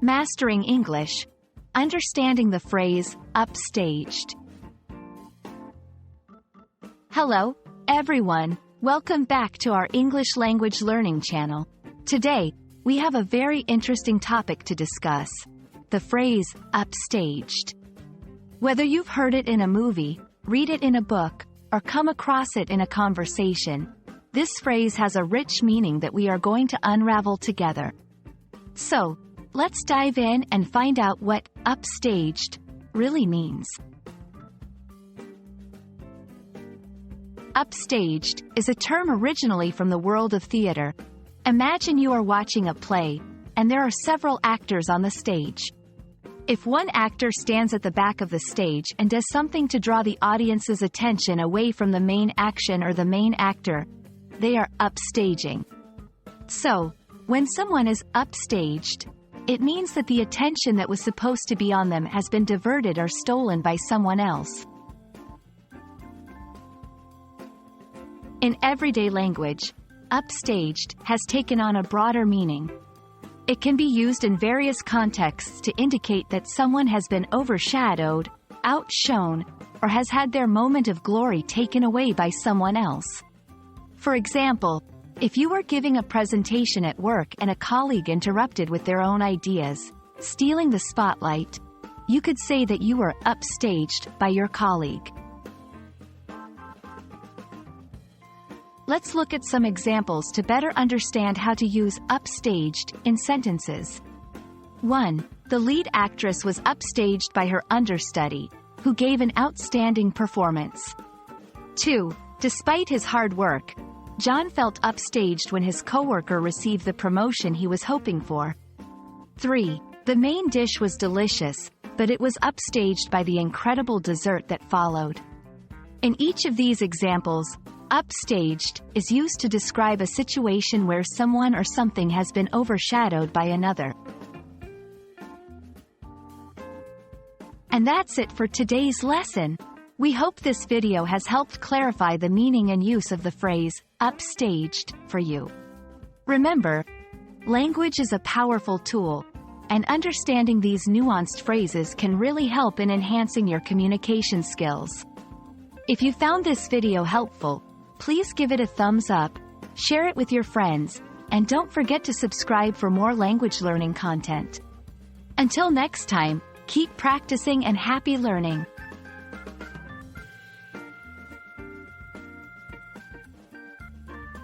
Mastering English. Understanding the phrase, upstaged. Hello, everyone. Welcome back to our English language learning channel. Today, we have a very interesting topic to discuss. The phrase, upstaged. Whether you've heard it in a movie, read it in a book, or come across it in a conversation, this phrase has a rich meaning that we are going to unravel together. So, let's dive in and find out what upstaged really means. Upstaged is a term originally from the world of theater. Imagine you are watching a play, and there are several actors on the stage. If one actor stands at the back of the stage and does something to draw the audience's attention away from the main action or the main actor, they are upstaging. So, when someone is upstaged, it means that the attention that was supposed to be on them has been diverted or stolen by someone else. In everyday language, upstaged has taken on a broader meaning. It can be used in various contexts to indicate that someone has been overshadowed, outshone, or has had their moment of glory taken away by someone else. For example, if you were giving a presentation at work and a colleague interrupted with their own ideas, stealing the spotlight, you could say that you were upstaged by your colleague. Let's look at some examples to better understand how to use upstaged in sentences. 1. The lead actress was upstaged by her understudy, who gave an outstanding performance. 2. Despite his hard work, John felt upstaged when his coworker received the promotion he was hoping for. 3. The main dish was delicious, but it was upstaged by the incredible dessert that followed. In each of these examples, upstaged is used to describe a situation where someone or something has been overshadowed by another. And that's it for today's lesson. We hope this video has helped clarify the meaning and use of the phrase, upstaged, for you. Remember, language is a powerful tool, and understanding these nuanced phrases can really help in enhancing your communication skills. If you found this video helpful, please give it a thumbs up, share it with your friends, and don't forget to subscribe for more language learning content. Until next time, keep practicing and happy learning.